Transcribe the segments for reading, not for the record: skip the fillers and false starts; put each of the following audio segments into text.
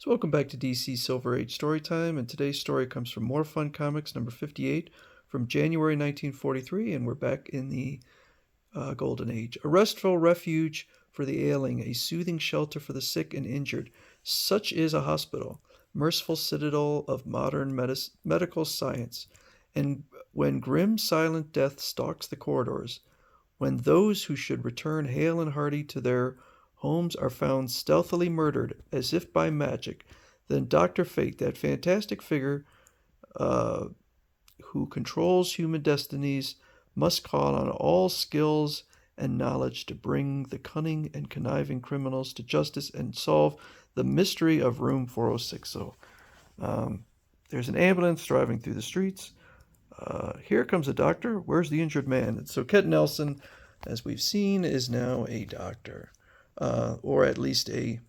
So welcome back to DC Silver Age Storytime, and today's story comes from More Fun Comics number 58 from January 1943, and we're back in the Golden Age. A restful refuge for the ailing, a soothing shelter for the sick and injured. Such is a hospital, merciful citadel of modern medical science. And when grim silent death stalks the corridors, when those who should return hale and hearty to their homes are found stealthily murdered as if by magic, then Dr. Fate, that fantastic figure uh, who controls human destinies, must call on all skills and knowledge to bring the cunning and conniving criminals to justice and solve the mystery of room 406. So there's an ambulance driving through the streets. Here comes a doctor. Where's the injured man? And so Kent Nelson, as we've seen, is now a doctor, or at least a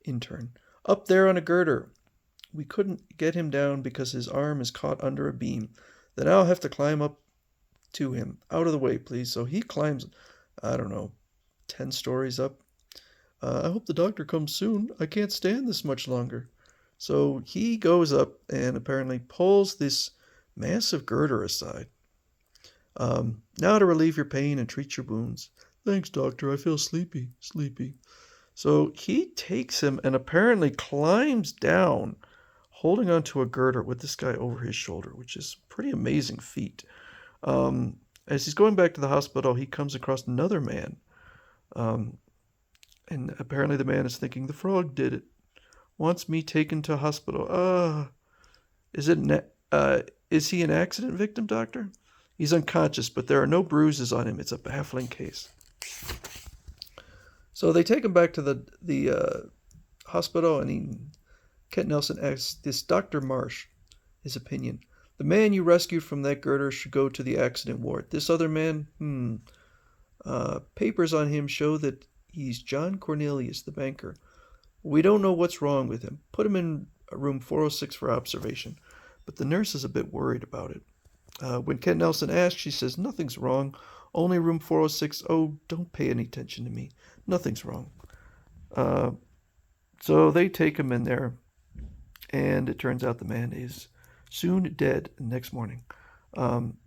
intern. Up there on a girder. We couldn't get him down because his arm is caught under a beam. Then I'll have to climb up to him. Out of the way, please. So he climbs, I don't know, 10 stories up. I hope the doctor comes soon. I can't stand this much longer. So he goes up and apparently pulls this massive girder aside. Now to relieve your pain and treat your wounds. Thanks, doctor. I feel sleepy. So he takes him and apparently climbs down, holding onto a girder with this guy over his shoulder, which is a pretty amazing feat. As he's going back to the hospital, he comes across another man. And apparently the man is thinking, the frog did it. Wants me taken to hospital. Is he an accident victim, doctor? He's unconscious, but there are no bruises on him. It's a baffling case. So they take him back to the hospital, and Kent Nelson asks this Dr. Marsh his opinion. The man you rescued from that girder should go to the accident ward. This other man, papers on him show that he's John Cornelius, the banker. We don't know what's wrong with him. Put him in room 406 for observation. But the nurse is a bit worried about it. When Kent Nelson asks, she says, nothing's wrong. Only room 406. Oh, don't pay any attention to me. Nothing's wrong. So they take him in there, and it turns out the man is soon dead the next morning.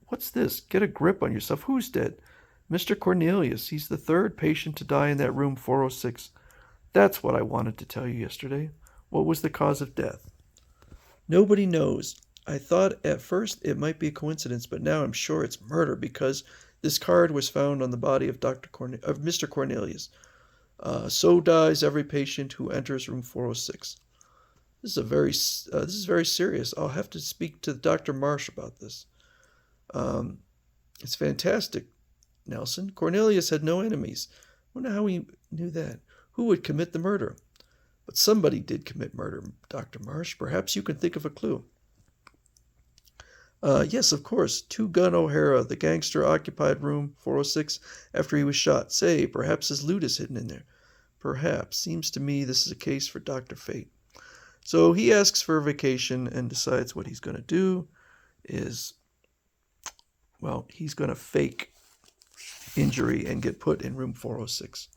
What's this? Get a grip on yourself. Who's dead? Mr. Cornelius. He's the third patient to die in that room 406. That's what I wanted to tell you yesterday. What was the cause of death? Nobody knows. I thought at first it might be a coincidence, but now I'm sure it's murder because this card was found on the body of Mr. Cornelius. So dies every patient who enters room 406. This is very serious. I'll have to speak to Dr. Marsh about this. It's fantastic, Nelson. Cornelius had no enemies. Wonder how he knew that. Who would commit the murder? But somebody did commit murder, Dr. Marsh. Perhaps you can think of a clue. Yes, of course. Two-Gun O'Hara, the gangster, occupied room 406 after he was shot. Say, perhaps his loot is hidden in there. Perhaps. Seems to me this is a case for Dr. Fate. So he asks for a vacation and decides what he's going to do is, well, he's going to fake injury and get put in room 406.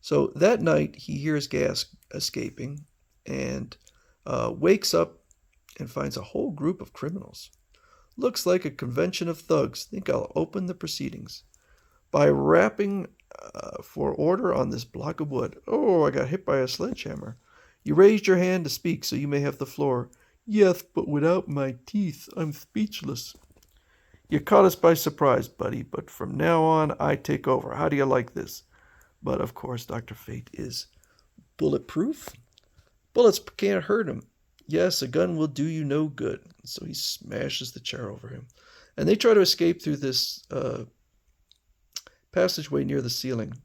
So that night he hears gas escaping and wakes up and finds a whole group of criminals. Looks like a convention of thugs. Think I'll open the proceedings by rapping for order on this block of wood. Oh, I got hit by a sledgehammer. You raised your hand to speak, so you may have the floor. Yes, but without my teeth, I'm speechless. You caught us by surprise, buddy, but from now on, I take over. How do you like this? But, of course, Dr. Fate is bulletproof. Bullets can't hurt him. Yes, a gun will do you no good. So he smashes the chair over him. And they try to escape through this passageway near the ceiling.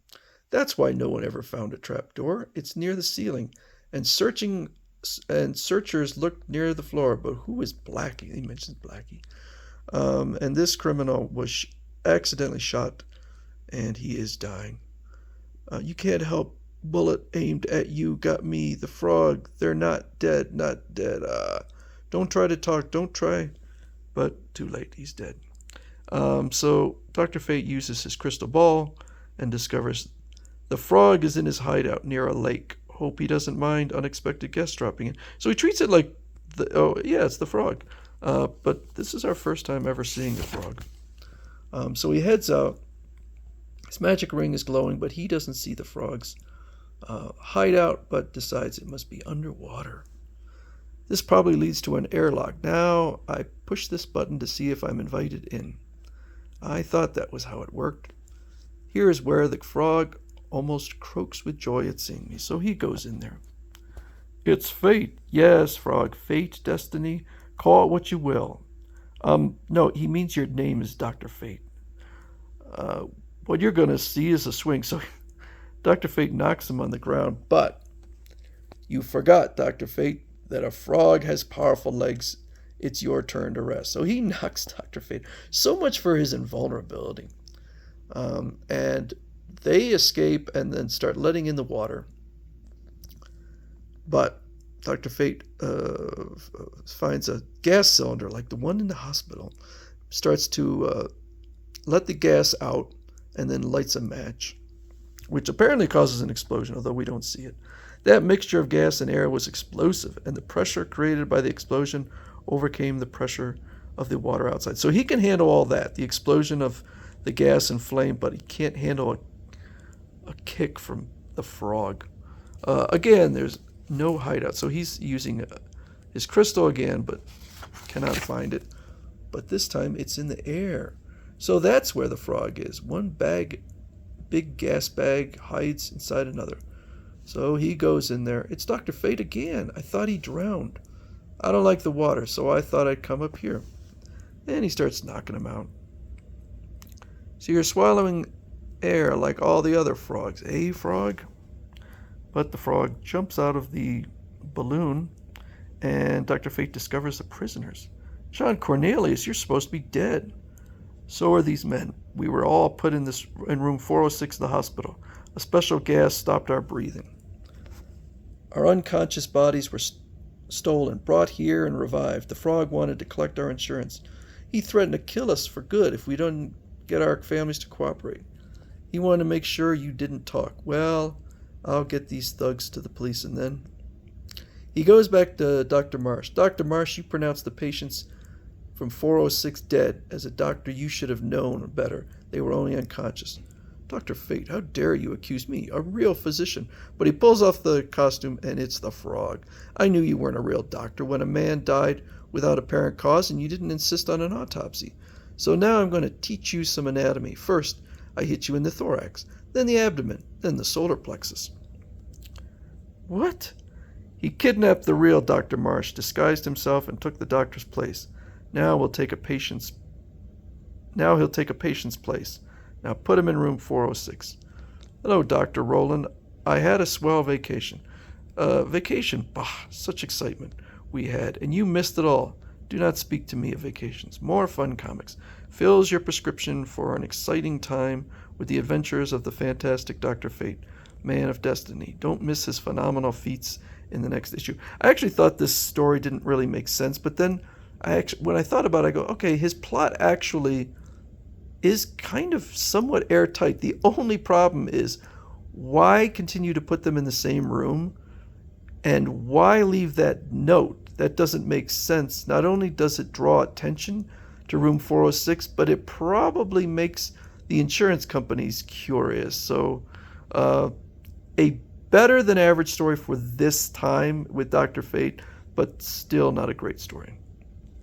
That's why no one ever found a trapdoor. It's near the ceiling. And searchers looked near the floor. But who is Blackie? He mentions Blackie. And this criminal was accidentally shot, and he is dying. You can't help. Bullet aimed at you got me. The frog. They're not dead. Don't try to talk. Don't try. But too late. He's dead. So Dr. Fate uses his crystal ball and discovers the frog is in his hideout near a lake. hope he doesn't mind unexpected guests dropping in. So he treats it like, it's the frog. But this is our first time ever seeing the frog. So he heads out. His magic ring is glowing, but he doesn't see the frog's hideout, but decides it must be underwater. This probably leads to an airlock. Now I push this button to see if I'm invited in. I thought that was how it worked. Here is where the frog almost croaks with joy at seeing me, so he goes in there. It's fate. Yes, frog, fate, destiny, call it what you will. No, he means your name is Dr. Fate. What you're going to see is a swing. So Dr. Fate knocks him on the ground, but you forgot, Dr. Fate, that a frog has powerful legs. It's your turn to rest. So he knocks Dr. Fate. So much for his invulnerability. And they escape and then start letting in the water. But Dr. Fate finds a gas cylinder like the one in the hospital, starts to let the gas out, and then lights a match, which apparently causes an explosion, although we don't see it. That mixture of gas and air was explosive, and the pressure created by the explosion overcame the pressure of the water outside. So he can handle all that, the explosion of the gas and flame, but he can't handle a kick from the frog. Again, there's no hideout, so he's using his crystal again, but cannot find it. But this time it's in the air. So that's where the frog is. One big gas bag hides inside another. So he goes in there. It's Dr. Fate again. I thought he drowned. I don't like the water, so I thought I'd come up here. And he starts knocking him out. So you're swallowing air like all the other frogs, eh, frog? But the frog jumps out of the balloon, and Dr. Fate discovers the prisoners. John Cornelius, you're supposed to be dead. So are these men. We were all put in room 406 of the hospital. A special gas stopped our breathing. Our unconscious bodies were stolen, brought here, and revived. The frog wanted to collect our insurance. He threatened to kill us for good if we didn't get our families to cooperate. He wanted to make sure you didn't talk. Well, I'll get these thugs to the police, and then... He goes back to Dr. Marsh. Dr. Marsh, you pronounced the patients from 406 dead. As a doctor, you should have known better. They were only unconscious. Dr. Fate, how dare you accuse me, a real physician? But he pulls off the costume, and it's the frog. I knew you weren't a real doctor when a man died without apparent cause, and you didn't insist on an autopsy. So now I'm going to teach you some anatomy. First, I hit you in the thorax, then the abdomen, then the solar plexus. What? He kidnapped the real Dr. Marsh, disguised himself, and took the doctor's place. Now he'll take a patient's place. Now put him in room 406. Hello, Dr. Rowland. I had a swell vacation. Vacation? Bah, such excitement we had, and you missed it all. Do not speak to me of vacations. More fun comics. Fills your prescription for an exciting time with the adventures of the fantastic Dr. Fate, man of destiny. Don't miss his phenomenal feats in the next issue. I actually thought this story didn't really make sense, but then when I thought about it, I go, okay, his plot actually is kind of somewhat airtight. The only problem is, why continue to put them in the same room? And why leave that note? That doesn't make sense. Not only does it draw attention to room 406, but it probably makes the insurance companies curious. So a better than average story for this time with Dr. Fate, but still not a great story.